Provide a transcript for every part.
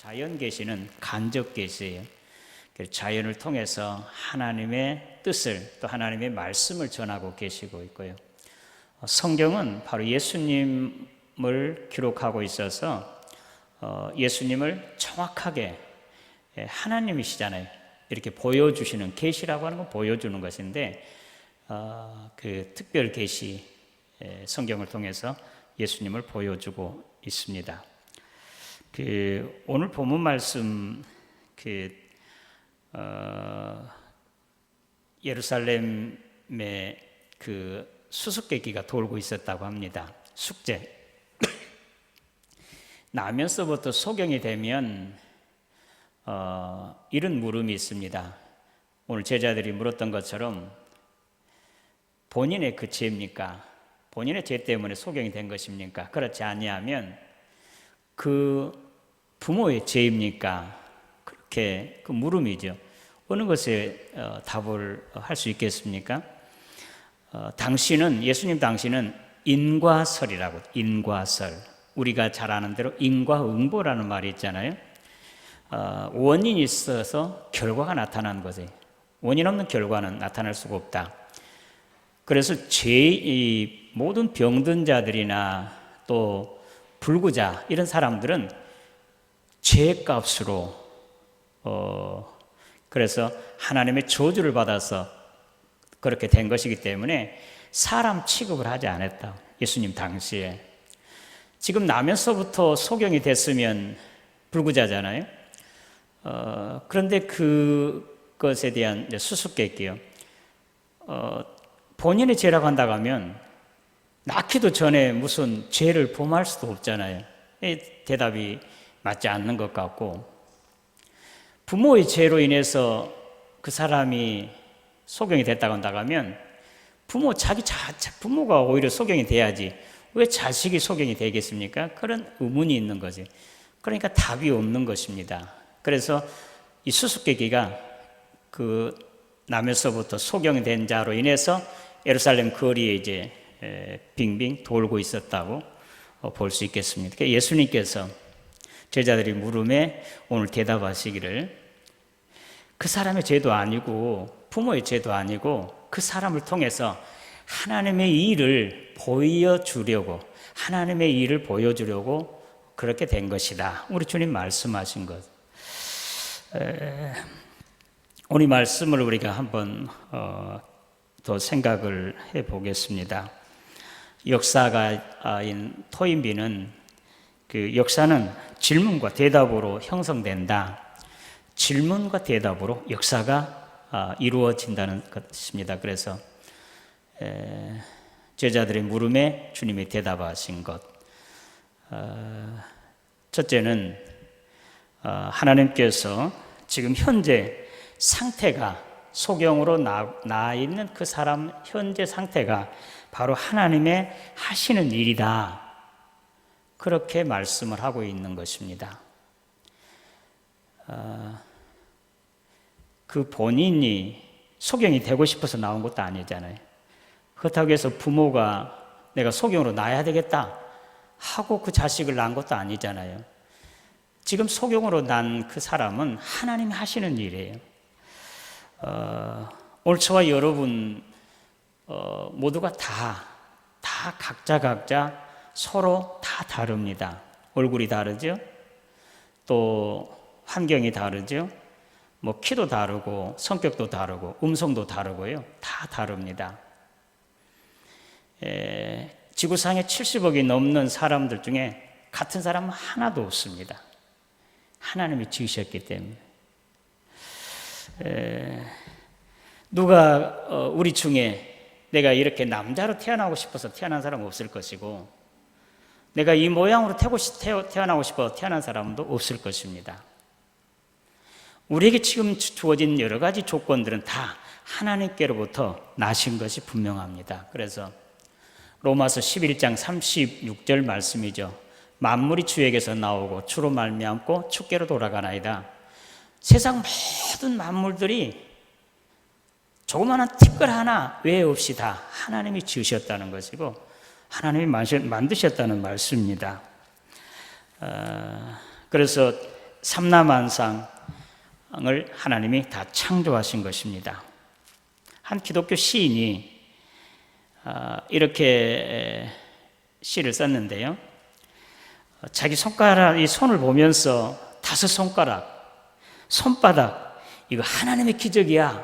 자연 계시는 간접 계시예요. 자연을 통해서 하나님의 뜻을 또 하나님의 말씀을 전하고 계시고 있고요. 성경은 바로 예수님을 기록하고 있어서 예수님을 정확하게 하나님이시잖아요. 이렇게 보여주시는, 계시라고 하는 건 보여주는 것인데 그 특별 계시, 성경을 통해서 예수님을 보여주고 있습니다. 오늘 본문 말씀 예루살렘에 수수께끼가 돌고 있었다고 합니다. 숙제. 나면서부터 소경이 되면 이런 물음이 있습니다. 오늘 제자들이 물었던 것처럼 본인의 그 죄입니까? 본인의 죄 때문에 소경이 된 것입니까? 그렇지 아니하면 그 부모의 죄입니까? 그렇게 그 물음이죠. 어느 것에 답을 할 수 있겠습니까? 예수님 당시는 인과설이라고, 인과설. 우리가 잘 아는 대로 인과응보라는 말이 있잖아요. 원인이 있어서 결과가 나타나는 거지. 원인 없는 결과는 나타날 수가 없다. 그래서 모든 병든 자들이나 또 불구자 이런 사람들은 죄값으로 그래서 하나님의 저주를 받아서 그렇게 된 것이기 때문에 사람 취급을 하지 않았다. 예수님 당시에. 지금 나면서부터 소경이 됐으면 불구자잖아요. 그런데 그것에 대한 수수께끼요. 본인의 죄라고 한다고 하면 낳기도 전에 무슨 죄를 범할 수도 없잖아요. 대답이 맞지 않는 것 같고, 부모의 죄로 인해서 그 사람이 소경이 됐다고 한다고 하면 부모가 오히려 소경이 돼야지 왜 자식이 소경이 되겠습니까? 그런 의문이 있는 거지. 그러니까 답이 없는 것입니다. 그래서 이 수수께끼가 남에서부터 소경이 된 자로 인해서 예루살렘 거리에 이제 빙빙 돌고 있었다고 볼 수 있겠습니다. 그러니까 예수님께서 제자들이 물음에 오늘 대답하시기를, 그 사람의 죄도 아니고 부모의 죄도 아니고 그 사람을 통해서 하나님의 일을 보여주려고, 하나님의 일을 보여주려고 그렇게 된 것이다. 우리 주님 말씀하신 것. 오늘 말씀을 우리가 한번 더 생각을 해보겠습니다. 역사가인 토인비는 역사는 질문과 대답으로 형성된다. 질문과 대답으로 역사가 이루어진다는 것입니다. 그래서 제자들의 물음에 주님이 대답하신 것. 첫째는 하나님께서 지금 현재 상태가, 소경으로 나 있는 그 사람 현재 상태가 바로 하나님의 하시는 일이다. 그렇게 말씀을 하고 있는 것입니다. 그 본인이 소경이 되고 싶어서 나온 것도 아니잖아요. 그렇다고 해서 부모가 내가 소경으로 낳아야 되겠다 하고 그 자식을 낳은 것도 아니잖아요. 지금 소경으로 난 그 사람은 하나님이 하시는 일이에요. 오늘 저와 여러분 모두가 다 각자 서로 다 다릅니다. 얼굴이 다르죠? 또 환경이 다르죠? 키도 다르고 성격도 다르고 음성도 다르고요. 다 다릅니다. 지구상에 70억이 넘는 사람들 중에 같은 사람은 하나도 없습니다. 하나님이 지으셨기 때문에. 누가 우리 중에 내가 이렇게 남자로 태어나고 싶어서 태어난 사람은 없을 것이고, 내가 이 모양으로 태어나고 싶어 태어난 사람도 없을 것입니다. 우리에게 지금 주어진 여러 가지 조건들은 다 하나님께로부터 나신 것이 분명합니다. 그래서 로마서 11장 36절 말씀이죠. 만물이 주에게서 나오고 주로 말미암고 주께로 돌아가나이다. 세상 모든 만물들이 조그마한 티끌 하나 외에 없이 다 하나님이 지으셨다는 것이고 하나님이 만드셨다는 말씀입니다. 그래서 삼라만상을 하나님이 다 창조하신 것입니다. 한 기독교 시인이 이렇게 시를 썼는데요. 자기 손가락, 이 손을 보면서 5손가락, 손바닥, 이거 하나님의 기적이야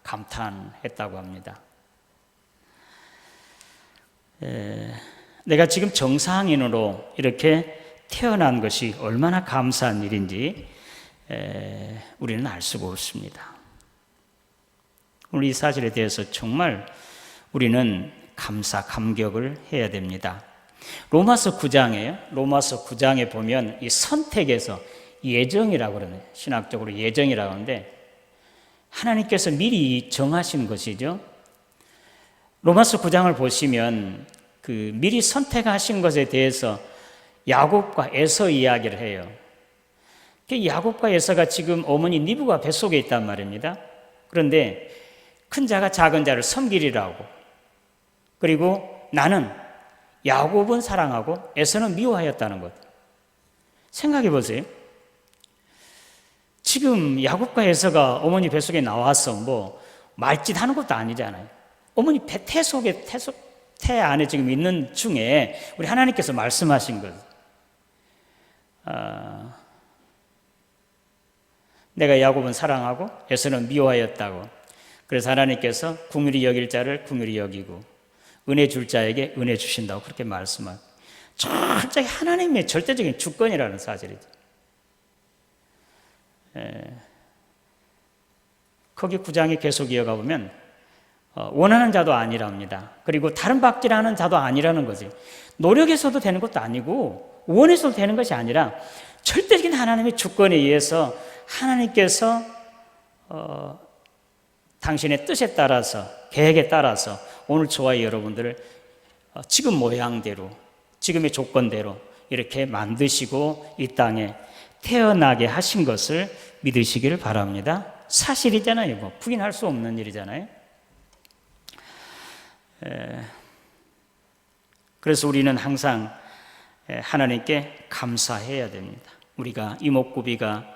감탄했다고 합니다. 내가 지금 정상인으로 이렇게 태어난 것이 얼마나 감사한 일인지 우리는 알 수가 없습니다. 오늘 이 사실에 대해서 정말 우리는 감격을 해야 됩니다. 로마서 9장에요. 로마서 9장에 보면 이 선택에서 예정이라고 그러네요. 신학적으로 예정이라고 하는데 하나님께서 미리 정하신 것이죠. 로마서 9장을 보시면 그 미리 선택하신 것에 대해서 야곱과 에서 이야기를 해요. 야곱과 에서가 지금 어머니 리브가 뱃속에 있단 말입니다. 그런데 큰 자가 작은 자를 섬기리라고, 그리고 나는 야곱은 사랑하고 에서는 미워하였다는 것. 생각해 보세요. 지금 야곱과 에서가 어머니 뱃속에 나와서 뭐 말짓 하는 것도 아니잖아요. 어머니 태 안에 지금 있는 중에 우리 하나님께서 말씀하신 것. 내가 야곱은 사랑하고 에서는 미워하였다고. 그래서 하나님께서 긍휼히 여길 자를 긍휼히 여기고 은혜 줄 자에게 은혜 주신다고 그렇게 말씀하고, 철저히 하나님의 절대적인 주권이라는 사실이죠. 거기 9장에 계속 이어가 보면 원하는 자도 아니랍니다. 그리고 다른 박질하는 자도 아니라는 거지. 노력해서도 되는 것도 아니고 원해서도 되는 것이 아니라 절대적인 하나님의 주권에 의해서 하나님께서 당신의 뜻에 따라서, 계획에 따라서 오늘 저와 여러분들을 지금 모양대로, 지금의 조건대로 이렇게 만드시고 이 땅에 태어나게 하신 것을 믿으시기를 바랍니다. 사실이잖아요. 뭐 부인할 수 없는 일이잖아요. 그래서 우리는 항상 하나님께 감사해야 됩니다. 우리가 이목구비가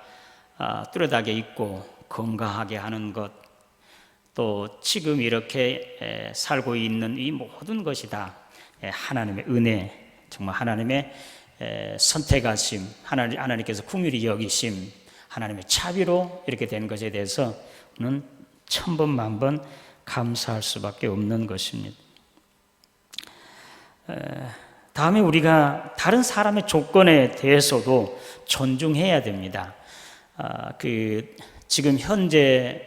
뚜렷하게 있고 건강하게 하는 것, 또 지금 이렇게 살고 있는 이 모든 것이 다 하나님의 은혜, 정말 하나님의 선택하심, 하나님께서 긍휼히 여기심, 하나님의 자비로 이렇게 된 것에 대해서는 천번 만번 감사할 수밖에 없는 것입니다. 다음에 우리가 다른 사람의 조건에 대해서도 존중해야 됩니다. 지금 현재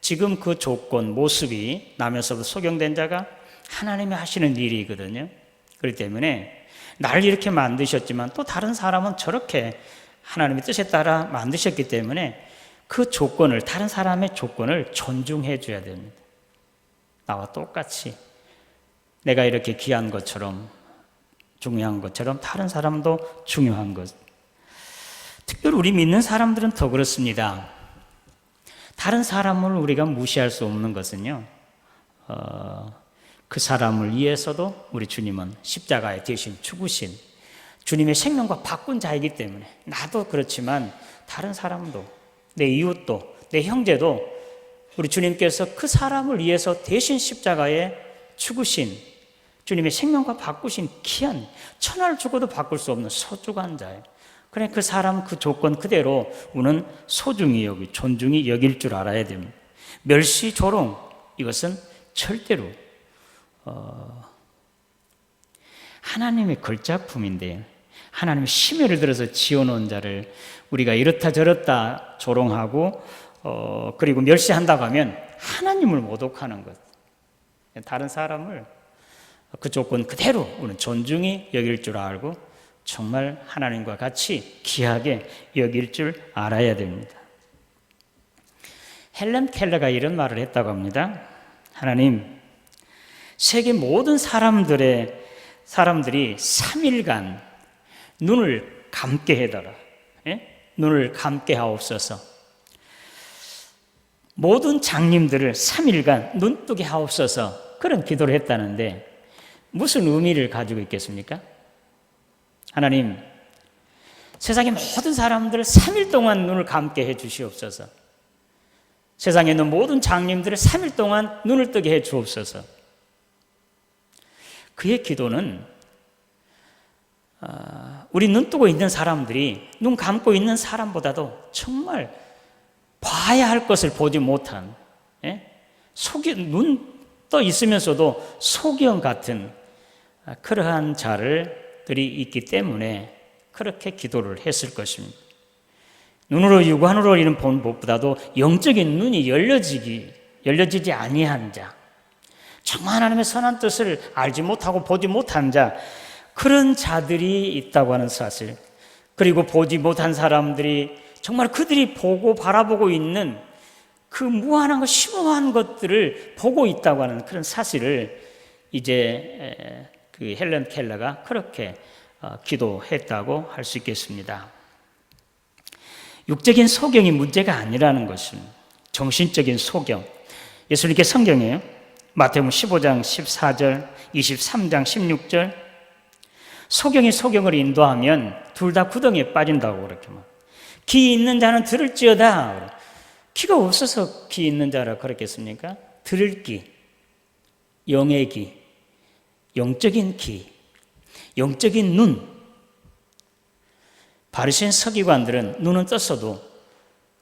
지금 그 조건, 모습이 남에서부터 소경된 자가 하나님이 하시는 일이거든요. 그렇기 때문에 나를 이렇게 만드셨지만 또 다른 사람은 저렇게 하나님의 뜻에 따라 만드셨기 때문에 그 조건을, 다른 사람의 조건을 존중해 줘야 됩니다. 나와 똑같이 내가 이렇게 귀한 것처럼, 중요한 것처럼 다른 사람도 중요한 것. 특별히 우리 믿는 사람들은 더 그렇습니다. 다른 사람을 우리가 무시할 수 없는 것은요, 그 사람을 위해서도 우리 주님은 십자가에 대신 죽으신 주님의 생명과 바꾼 자이기 때문에, 나도 그렇지만 다른 사람도, 내 이웃도, 내 형제도 우리 주님께서 그 사람을 위해서 대신 십자가에 죽으신 주님의 생명과 바꾸신 귀한, 천하를 주고도 바꿀 수 없는 소중한 자예요. 그래, 그 사람 그 조건 그대로 우리는 소중히 여기, 존중히 여길 줄 알아야 됩니다. 멸시, 조롱, 이것은 절대로 하나님의 걸작품인데, 하나님의 심혈을 들어서 지어놓은 자를 우리가 이렇다 저렇다 조롱하고 그리고 멸시한다고 하면 하나님을 모독하는 것. 다른 사람을 그 조건 그대로 우리는 존중히 여길 줄 알고 정말 하나님과 같이 귀하게 여길 줄 알아야 됩니다. 헬렌 켈러가 이런 말을 했다고 합니다. 하나님, 세계 모든 사람들이 3일간 눈을 감게 해달라. 눈을 감게 하옵소서. 모든 장님들을 3일간 눈뜨게 하옵소서. 그런 기도를 했다는데 무슨 의미를 가지고 있겠습니까? 하나님, 세상의 모든 사람들을 3일 동안 눈을 감게 해 주시옵소서. 세상에 있는 모든 장님들을 3일 동안 눈을 뜨게 해 주옵소서. 그의 기도는 우리 눈 뜨고 있는 사람들이 눈 감고 있는 사람보다도 정말 봐야 할 것을 보지 못한, 눈 떠 있으면서도 소경 같은 그러한 자들이 있기 때문에 그렇게 기도를 했을 것입니다. 눈으로 육안으로 이는 본 것보다도 영적인 눈이 열려지지 아니한 자, 정말 하나님의 선한 뜻을 알지 못하고 보지 못한 자, 그런 자들이 있다고 하는 사실, 그리고 보지 못한 사람들이 정말 그들이 보고 바라보고 있는 그 무한한 것, 심오한 것들을 보고 있다고 하는 그런 사실을 이제 그 헬런 켈러가 그렇게 기도했다고 할 수 있겠습니다. 육적인 소경이 문제가 아니라는 것은 정신적인 소경. 예수님께 성경이에요. 마태복음 15장 14절, 23장 16절. 소경이 소경을 인도하면 둘 다 구덩이에 빠진다고 그렇게 말. 귀 있는 자는 들을지어다. 귀가 없어서 귀 있는 자라 그랬겠습니까? 들을 귀, 영의 귀, 영적인 귀, 영적인 눈. 바리새인 서기관들은 눈은 떴어도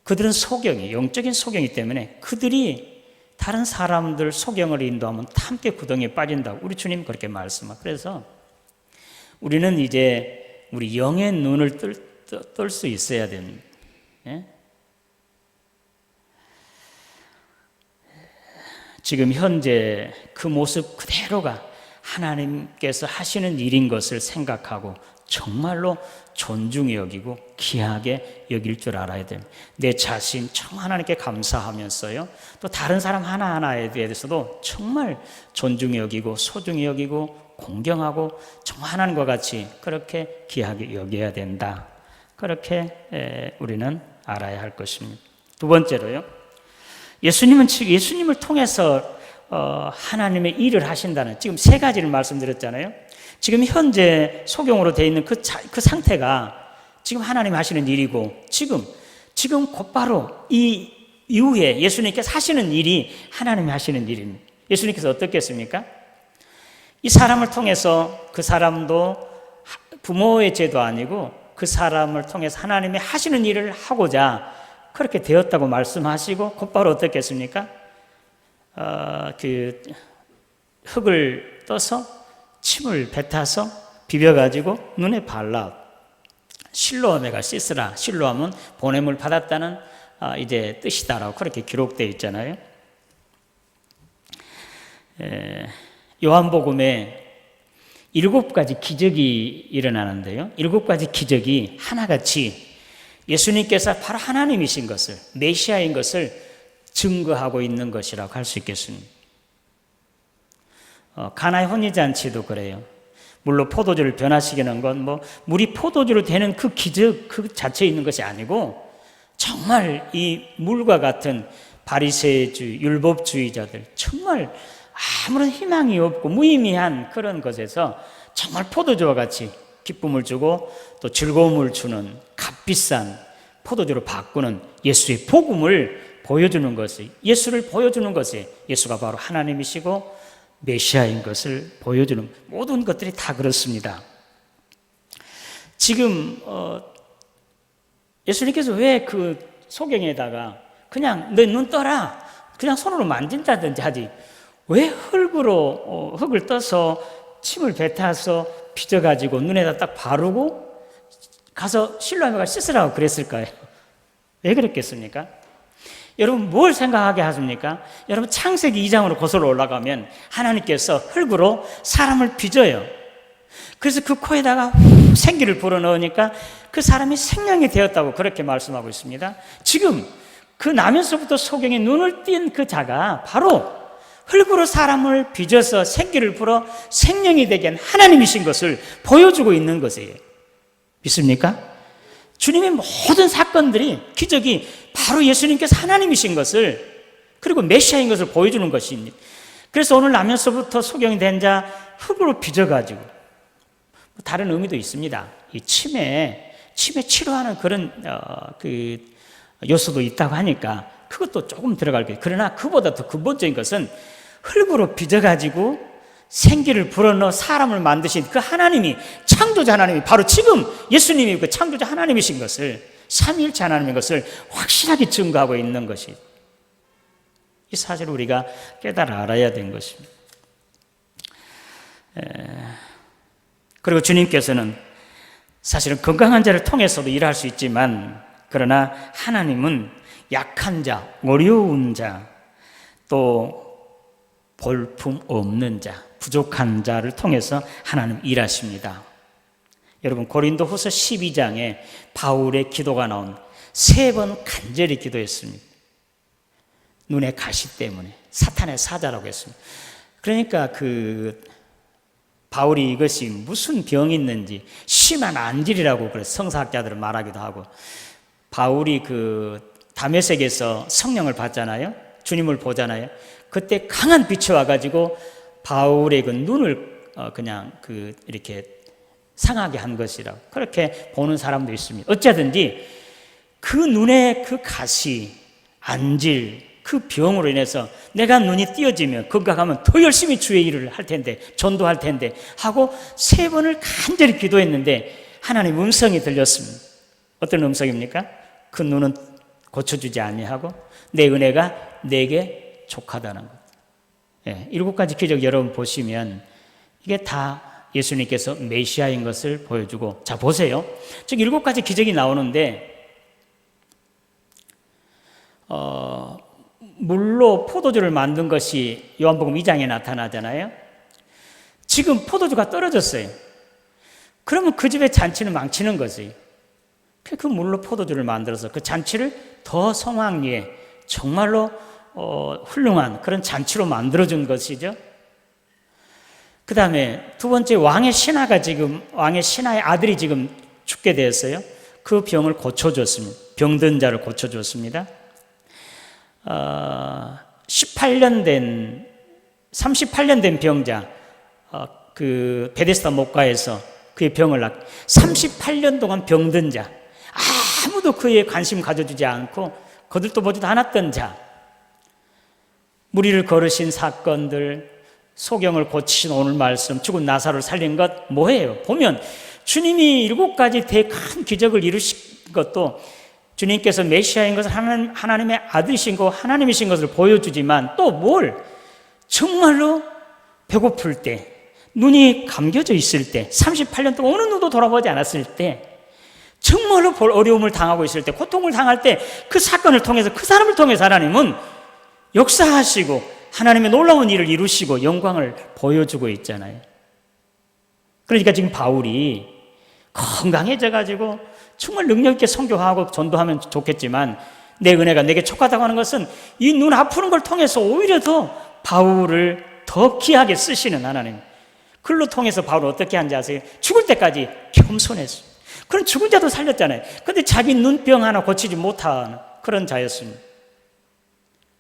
그들은 소경이, 영적인 소경이기 때문에 그들이 다른 사람들 소경을 인도하면 함께 구덩이에 빠진다고 우리 주님 그렇게 말씀하고. 그래서 우리는 이제 우리 영의 눈을 뜰 수 있어야 됩니다. 지금 현재 그 모습 그대로가 하나님께서 하시는 일인 것을 생각하고 정말로 존중히 여기고 귀하게 여길 줄 알아야 됩니다. 내 자신 정말 하나님께 감사하면서요, 또 다른 사람 하나하나에 대해서도 정말 존중히 여기고 소중히 여기고 공경하고 정말 하나님과 같이 그렇게 귀하게 여겨야 된다. 그렇게 우리는 알아야 할 것입니다. 두 번째로요, 예수님을 통해서 하나님의 일을 하신다는, 지금 세 가지를 말씀드렸잖아요. 지금 현재 소경으로 되어 있는 그 상태가 지금 하나님이 하시는 일이고, 지금 곧바로 이 이후에 예수님께서 하시는 일이 하나님이 하시는 일입니다. 예수님께서 어떻게 했습니까? 이 사람을 통해서 그 사람도 부모의 죄도 아니고 그 사람을 통해서 하나님이 하시는 일을 하고자 그렇게 되었다고 말씀하시고 곧바로 어떻게 했습니까? 그 흙을 떠서 침을 뱉어서 비벼가지고 눈에 발라 실로암에 가 씻으라. 실로암은 보냄을 받았다는 이제 뜻이다라고 그렇게 기록되어 있잖아요. 요한복음에 7가지 기적이 일어나는데요, 7가지 기적이 하나같이 예수님께서 바로 하나님이신 것을, 메시아인 것을 증거하고 있는 것이라고 할 수 있겠습니다. 가나의 혼인잔치도 그래요. 물로 포도주를 변화시키는 건 물이 포도주로 되는 그 기적 그 자체에 있는 것이 아니고, 정말 이 물과 같은 바리새주의, 율법주의자들, 정말 아무런 희망이 없고 무의미한 그런 것에서 정말 포도주와 같이 기쁨을 주고 또 즐거움을 주는 값비싼 포도주로 바꾸는 예수의 복음을 보여주는 것이, 예수를 보여주는 것이, 예수가 바로 하나님이시고 메시아인 것을 보여주는 모든 것들이 다 그렇습니다. 지금 예수님께서 왜 그 소경에다가 그냥 너 눈 떠라, 그냥 손으로 만진다든지 하지, 왜 흙을 떠서 침을 뱉어서 빚어가지고 눈에다 딱 바르고 가서 실로암에 가서 씻으라고 그랬을까요? 왜 그랬겠습니까? 여러분 뭘 생각하게 하십니까? 여러분 창세기 2장으로 거슬러 올라가면 하나님께서 흙으로 사람을 빚어요. 그래서 그 코에다가 생기를 불어넣으니까 그 사람이 생명이 되었다고 그렇게 말씀하고 있습니다. 지금 그 나면서부터 소경에 눈을 띈 그 자가 바로 흙으로 사람을 빚어서 생기를 불어 생명이 되게 한 하나님이신 것을 보여주고 있는 것이에요. 믿습니까? 주님의 모든 사건들이, 기적이 바로 예수님께서 하나님이신 것을, 그리고 메시아인 것을 보여주는 것입니다. 그래서 오늘 나면서부터 소경이 된 자 흙으로 빚어가지고, 다른 의미도 있습니다. 이 침에 치매 치료하는 그런 그 요소도 있다고 하니까 그것도 조금 들어갈 거예요. 그러나 그보다 더 근본적인 것은 흙으로 빚어가지고 생기를 불어넣어 사람을 만드신 그 하나님이, 창조자 하나님이 바로 지금 예수님이 그 창조자 하나님이신 것을, 삼위일체 하나님인 것을 확실하게 증거하고 있는 것이, 이 사실을 우리가 깨달아 알아야 되는 것입니다. 그리고 주님께서는 사실은 건강한 자를 통해서도 일할 수 있지만, 그러나 하나님은 약한 자, 어려운 자, 또 볼품 없는 자, 부족한 자를 통해서 하나님 일하십니다. 여러분, 고린도후서 12장에 바울의 기도가 나온 3번 간절히 기도했습니다. 눈의 가시 때문에 사탄의 사자라고 했습니다. 그러니까 바울이 이것이 무슨 병이 있는지 심한 안질이라고 그래서 성사학자들은 말하기도 하고, 바울이 다메섹에서 성령을 받잖아요. 주님을 보잖아요. 그때 강한 빛이 와가지고 바울의 그 눈을 그냥 이렇게 상하게 한 것이라고 그렇게 보는 사람도 있습니다. 어쨌든지 그 눈의 그 가시, 안질, 그 병으로 인해서 내가 눈이 띄어지면 건강하면 더 열심히 주의 일을 할 텐데, 전도할 텐데 하고 3번을 간절히 기도했는데 하나님 음성이 들렸습니다. 어떤 음성입니까? 그 눈은 고쳐주지 아니하고 내 은혜가 내게 족하다는 것. 7가지 기적 여러분 보시면 이게 다 예수님께서 메시아인 것을 보여주고, 자 보세요. 즉 7가지 기적이 나오는데 물로 포도주를 만든 것이 요한복음 2장에 나타나잖아요. 지금 포도주가 떨어졌어요. 그러면 그 집의 잔치는 망치는 거지. 그 물로 포도주를 만들어서 그 잔치를 더 성황리에 정말로 훌륭한 그런 잔치로 만들어준 것이죠. 그 다음에 2번째, 왕의 신하의 아들이 지금 죽게 되었어요. 그 병을 고쳐줬습니다. 병든 자를 고쳐줬습니다. 38년 된 병자, 그 베데스다 목가에서 그의 병을 38년 동안 병든 자, 아무도 그에 관심 가져주지 않고 거들떠 보지도 않았던 자, 무리를 걸으신 사건들, 소경을 고치신 오늘 말씀, 죽은 나사로를 살린 것 뭐예요? 보면 주님이 7가지 대큰 기적을 이루신 것도 주님께서 메시아인 것을 하나님의 아들이신 거, 하나님이신 것을 보여주지만 또 뭘? 정말로 배고플 때, 눈이 감겨져 있을 때, 38년 동안 어느 누구도 돌아보지 않았을 때, 정말로 어려움을 당하고 있을 때, 고통을 당할 때 그 사건을 통해서, 그 사람을 통해서 하나님은 역사하시고 하나님의 놀라운 일을 이루시고 영광을 보여주고 있잖아요. 그러니까 지금 바울이 건강해져가지고 정말 능력 있게 선교하고 전도하면 좋겠지만, 내 은혜가 내게 촉하다고 하는 것은 이 눈 아프는 걸 통해서 오히려 더 바울을 더 귀하게 쓰시는 하나님. 글로 통해서 바울을 어떻게 한지 아세요? 죽을 때까지 겸손했어요. 그런 죽은 자도 살렸잖아요. 그런데 자기 눈병 하나 고치지 못한 그런 자였습니다.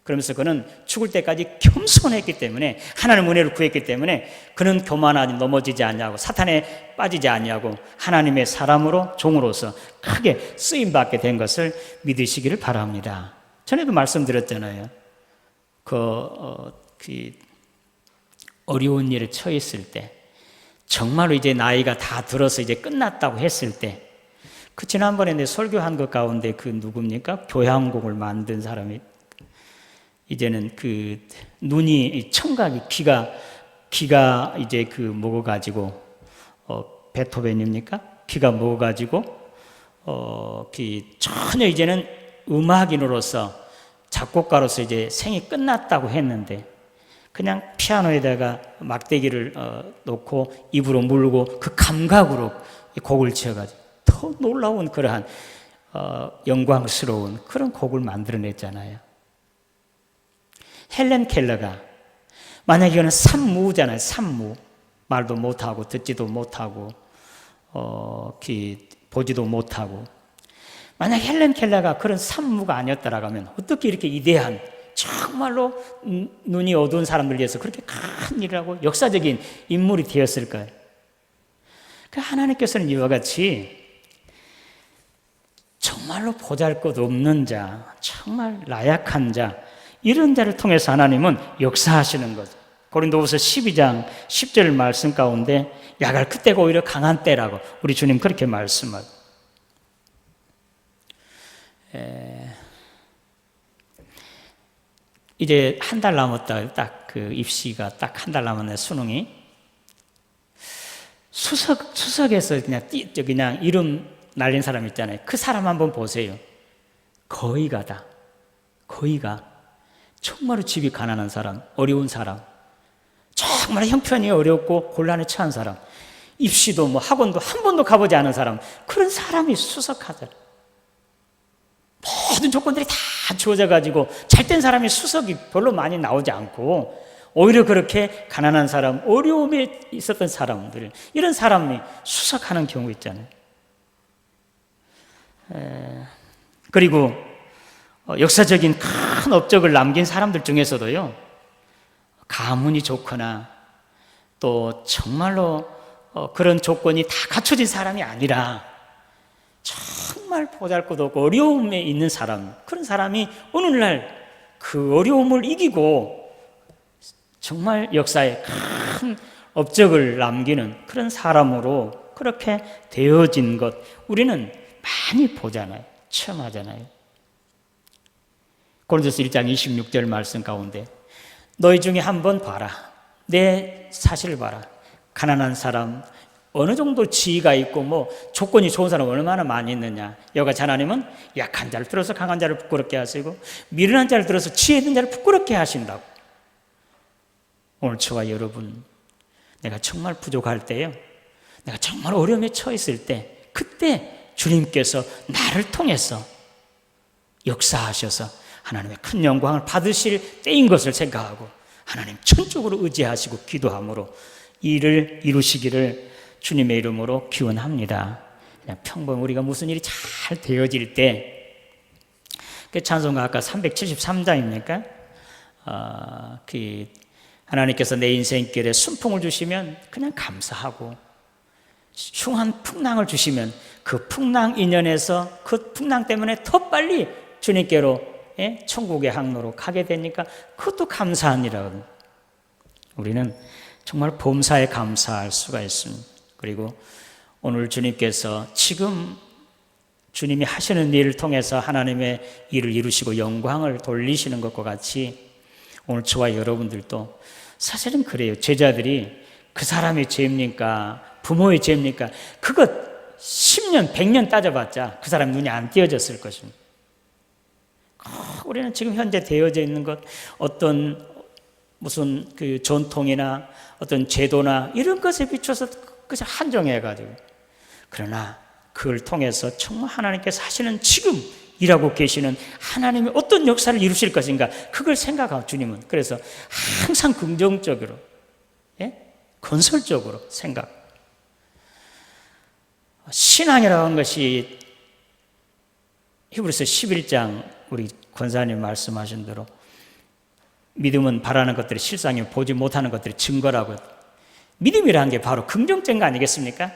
그러면서 그는 죽을 때까지 겸손했기 때문에, 하나님 은혜를 구했기 때문에 그는 교만하지, 넘어지지 않냐고, 사탄에 빠지지 않냐고, 하나님의 사람으로, 종으로서 크게 쓰임받게 된 것을 믿으시기를 바랍니다. 전에도 말씀드렸잖아요. 어려운 일에 처했을 때, 정말로 이제 나이가 다 들어서 이제 끝났다고 했을 때, 지난번에 내 설교한 것 가운데 누굽니까? 교향곡을 만든 사람이, 이제는 눈이, 청각이, 귀가 이제 먹어가지고, 베토벤입니까? 귀가 먹어가지고, 전혀 이제는 음악인으로서, 작곡가로서 이제 생이 끝났다고 했는데, 그냥 피아노에다가 막대기를 놓고 입으로 물고 그 감각으로 곡을 지어가지고 더 놀라운 그러한 영광스러운 그런 곡을 만들어냈잖아요. 헬렌 켈러가, 만약에 이거는 산무잖아요. 산무. 말도 못하고 듣지도 못하고 보지도 못하고, 만약 헬렌 켈러가 그런 산무가 아니었다라고 하면 어떻게 이렇게 위대한, 정말로 눈이 어두운 사람들 위해서 그렇게 큰 일을 하고 역사적인 인물이 되었을까요? 하나님께서는 이와 같이 정말로 보잘것없는 자, 정말 나약한 자, 이런 자를 통해서 하나님은 역사하시는 거죠. 고린도후서 12장 10절 말씀 가운데 야갈 그때가 오히려 강한 때라고 우리 주님 그렇게 말씀하고, 이제 한 달 남았다. 딱 그 입시가 딱 한 달 남았네, 수능이. 수석에서 그냥 이름 날린 사람 있잖아요. 그 사람 한번 보세요. 거의가 정말로 집이 가난한 사람, 어려운 사람, 정말 형편이 어렵고 곤란에 처한 사람, 입시도 뭐 학원도 한 번도 가보지 않은 사람, 그런 사람이 수석하잖아요. 모든 조건들이 다 주어져가지고 잘된 사람이 수석이 별로 많이 나오지 않고, 오히려 그렇게 가난한 사람, 어려움에 있었던 사람들, 이런 사람이 수석하는 경우 있잖아요. 그리고 역사적인 큰 업적을 남긴 사람들 중에서도요, 가문이 좋거나 또 정말로 그런 조건이 다 갖춰진 사람이 아니라 정말 보잘것없고 어려움에 있는 사람, 그런 사람이 오늘날 그 어려움을 이기고 정말 역사에 큰 업적을 남기는 그런 사람으로 그렇게 되어진 것, 우리는 많이 보잖아요. 체험하잖아요. 고린도서 1장 26절 말씀 가운데 너희 중에 한번 봐라, 내 사실을 봐라. 가난한 사람, 어느 정도 지위가 있고 뭐 조건이 좋은 사람 얼마나 많이 있느냐. 여호와 하나님은 약한 자를 들어서 강한 자를 부끄럽게 하시고 미련한 자를 들어서 지혜 있는 자를 부끄럽게 하신다고. 오늘 저와 여러분, 내가 정말 부족할 때요, 내가 정말 어려움에 처했을 때, 그때 주님께서 나를 통해서 역사하셔서 하나님의 큰 영광을 받으실 때인 것을 생각하고 하나님 전적으로 의지하시고 기도함으로 일을 이루시기를 주님의 이름으로 기원합니다. 그냥 평범 우리가 무슨 일이 잘 되어질 때, 그 찬송가 아까 373장입니까? 하나님께서 내 인생길에 순풍을 주시면 그냥 감사하고, 흉한 풍랑을 주시면 그 풍랑 인연에서 그 풍랑 때문에 더 빨리 주님께로, 천국의 항로로 가게 되니까 그것도 감사하니라. 우리는 정말 범사에 감사할 수가 있습니다. 그리고 오늘 주님께서 지금 주님이 하시는 일을 통해서 하나님의 일을 이루시고 영광을 돌리시는 것과 같이 오늘 저와 여러분들도 사실은 그래요. 제자들이 그 사람의 죄입니까? 부모의 죄입니까? 그것 10년, 100년 따져봤자 그 사람 눈이 안 띄어졌을 것입니다. 우리는 지금 현재 되어져 있는 것, 어떤 무슨 그 전통이나 어떤 제도나 이런 것에 비춰서 그저 한정해가지고, 그러나 그걸 통해서 정말 하나님께서 하시는 지금 일하고 계시는 하나님이 어떤 역사를 이루실 것인가, 그걸 생각하고 주님은 그래서 항상 긍정적으로, 건설적으로 생각. 신앙이라고 하는 것이 히브리서 11장 우리 권사님 말씀하신 대로 믿음은 바라는 것들이 실상이 보지 못하는 것들이 증거라고. 믿음이라는 게 바로 긍정적인 거 아니겠습니까?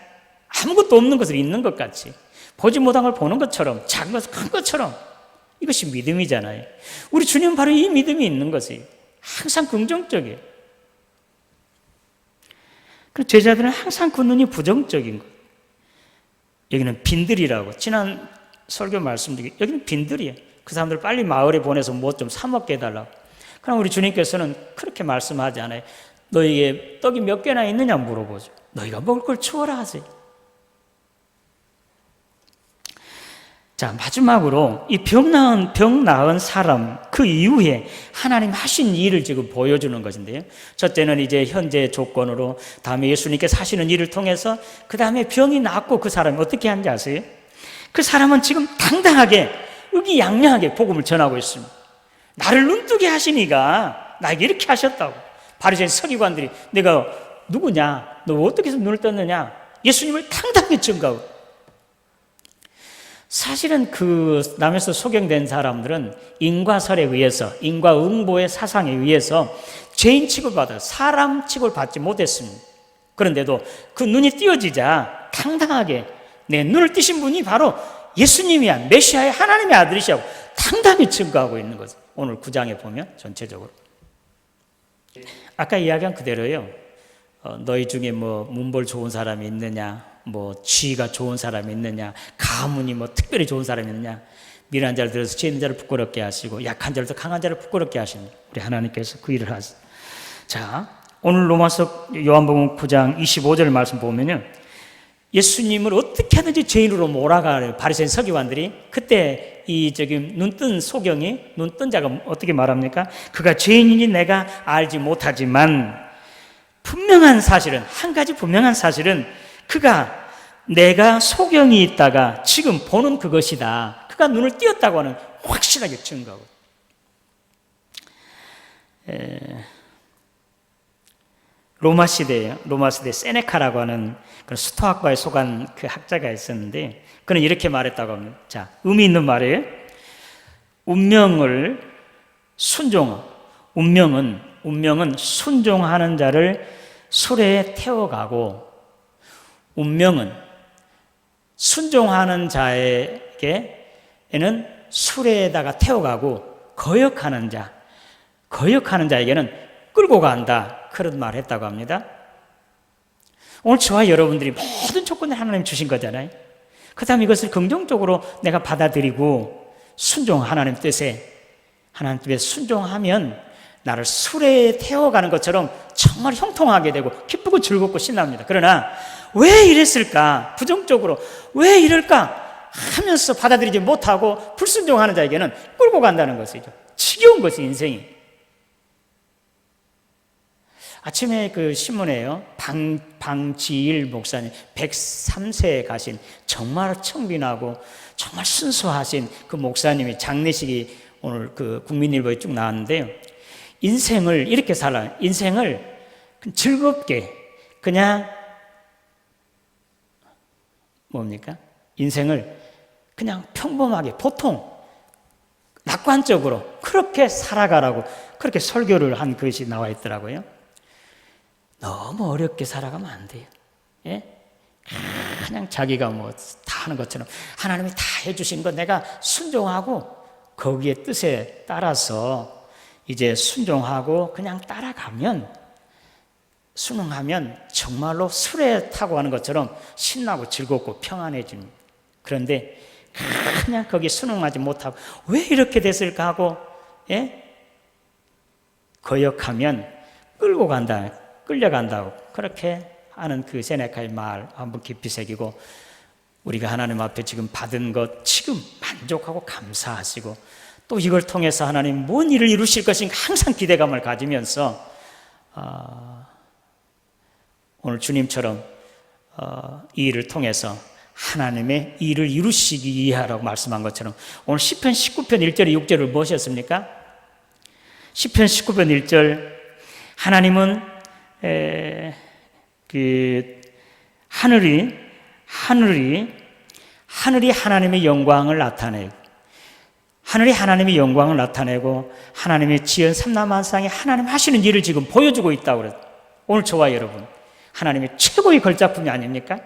아무것도 없는 것을 있는 것 같이, 보지 못한 걸 보는 것처럼, 작은 것을 큰 것처럼, 이것이 믿음이잖아요. 우리 주님은 바로 이 믿음이 있는 것이에요. 항상 긍정적이에요. 그 제자들은 항상 그 눈이 부정적인 거예요. 여기는 빈들이라고, 지난 설교 말씀드린, 여기는 빈들이에요. 그 사람들 빨리 마을에 보내서 뭐 좀 사 먹게 해달라고. 그럼 우리 주님께서는 그렇게 말씀하지 않아요. 너희에게 떡이 몇 개나 있느냐 물어보죠. 너희가 먹을 걸 주어라 하세요. 자, 마지막으로 이 병 나은 사람, 그 이후에 하나님 하신 일을 지금 보여주는 것인데요. 첫째는 이제 현재 조건으로, 다음에 예수님께서 하시는 일을 통해서, 그 다음에 병이 낫고 그 사람이 어떻게 하는지 아세요? 그 사람은 지금 당당하게 의기양양하게 복음을 전하고 있습니다. 나를 눈뜨게 하시니까 나에게 이렇게 하셨다고. 바리새인 서기관들이 내가 누구냐, 너 어떻게 해서 눈을 떴느냐, 예수님을 당당히 증거하고. 사실은 그 남에서 소경된 사람들은 인과설에 의해서, 인과응보의 사상에 의해서 죄인 취급받아 사람 취급을 받지 못했습니다. 그런데도 그 눈이 띄어지자 당당하게, 내 눈을 뜨신 분이 바로 예수님이야, 메시아의 하나님의 아들이시라고 당당히 증거하고 있는 거죠. 오늘 9장에 보면 전체적으로. 아까 이야기한 그대로요. 너희 중에 뭐 문벌 좋은 사람이 있느냐, 뭐 지위가 좋은 사람이 있느냐, 가문이 뭐 특별히 좋은 사람이 있느냐, 미련한 자를 들어서 죄 있는 자를 부끄럽게 하시고 약한 자를 들어서 강한 자를 부끄럽게 하시는 우리 하나님께서 그 일을 하시죠. 자, 오늘 로마서 요한복음 9장 25절 말씀 보면요, 예수님을 어떻게 하든지 죄인으로 몰아가요. 바리새인 서기관들이. 그때 이 눈뜬 소경이, 눈뜬 자가 어떻게 말합니까? 그가 죄인이니 내가 알지 못하지만 분명한 사실은, 한 가지 분명한 사실은 그가 내가 소경이 있다가 지금 보는 그것이다. 그가 눈을 띄었다고 하는 확실하게 증거하고. 로마 시대 세네카라고 하는 그런 수토학과에 속한 그 학자가 있었는데, 그는 이렇게 말했다고 합니다. 자, 의미 있는 말이에요. 운명은 순종하는 자를 수레에 태워가고, 운명은 순종하는 자에게는 수레에다가 태워가고, 거역하는 자에게는 끌고 간다. 그런 말을 했다고 합니다. 오늘 저와 여러분들이 모든 조건을 하나님 주신 거잖아요. 그 다음 이것을 긍정적으로 내가 받아들이고 하나님 뜻에 순종하면 나를 수레에 태워가는 것처럼 정말 형통하게 되고 기쁘고 즐겁고 신납니다. 그러나 왜 이랬을까? 부정적으로 왜 이럴까? 하면서 받아들이지 못하고 불순종하는 자에게는 끌고 간다는 것이죠. 지겨운 것이 인생이. 아침에 그 신문에요, 방지일 목사님 103세에 가신 정말 청빈하고 정말 순수하신 그 목사님이 장례식이 오늘 그 국민일보에 쭉 나왔는데요, 인생을 이렇게 살아요. 인생을 즐겁게 그냥 인생을 그냥 평범하게 보통 낙관적으로 그렇게 살아가라고 그렇게 설교를 한 것이 나와 있더라고요. 너무 어렵게 살아가면 안 돼요. 예? 그냥 자기가 뭐 다 하는 것처럼 하나님이 다 해주신 거 내가 순종하고 거기에 뜻에 따라서 이제 순종하고 그냥 따라가면, 순응하면 정말로 수레 타고 가는 것처럼 신나고 즐겁고 평안해집니다. 그런데 그냥 거기 순응하지 못하고 왜 이렇게 됐을까 하고 거역하면 끌려간다고 그렇게 하는 그 세네카의 말 한번 깊이 새기고, 우리가 하나님 앞에 지금 받은 것 지금 만족하고 감사하시고 또 이걸 통해서 하나님 뭔 일을 이루실 것인가 항상 기대감을 가지면서 오늘 주님처럼 이 일을 통해서 하나님의 일을 이루시기 위해 하라고 말씀한 것처럼 오늘 시편 19편 1절에 6절을 무엇이었습니까? 시편 19편 1절, 하나님은 하늘이 하나님의 영광을 나타내고, 하늘이 하나님의 영광을 나타내고 하나님의 지은 삼라만상에 하나님 하시는 일을 지금 보여주고 있다고 그래요. 오늘 저와 여러분, 하나님의 최고의 걸작품이 아닙니까?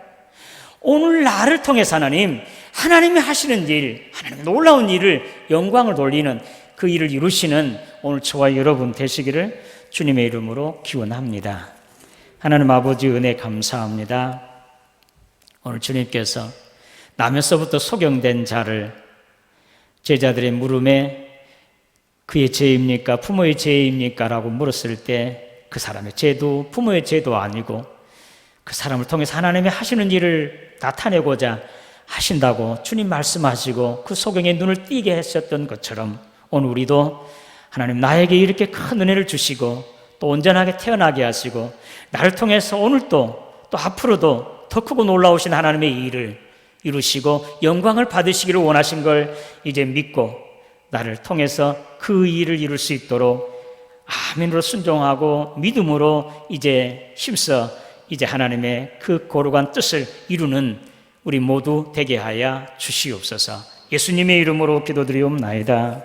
오늘 나를 통해서 하나님이 하시는 일, 하나님의 놀라운 일을, 영광을 돌리는 그 일을 이루시는 오늘 저와 여러분 되시기를 주님의 이름으로 기원합니다. 하나님 아버지 은혜 감사합니다. 오늘 주님께서 나면서부터 소경된 자를 제자들의 물음에 그의 죄입니까? 부모의 죄입니까? 라고 물었을 때 그 사람의 죄도 부모의 죄도 아니고 그 사람을 통해서 하나님이 하시는 일을 나타내고자 하신다고 주님 말씀하시고 그 소경의 눈을 띄게 하셨던 것처럼 오늘 우리도 하나님 나에게 이렇게 큰 은혜를 주시고 또 온전하게 태어나게 하시고 나를 통해서 오늘도 또 앞으로도 더 크고 놀라우신 하나님의 일을 이루시고 영광을 받으시기를 원하신 걸 이제 믿고 나를 통해서 그 일을 이룰 수 있도록 아멘으로 순종하고 믿음으로 이제 힘써 이제 하나님의 그 거룩한 뜻을 이루는 우리 모두 되게 하여 주시옵소서. 예수님의 이름으로 기도드리옵나이다.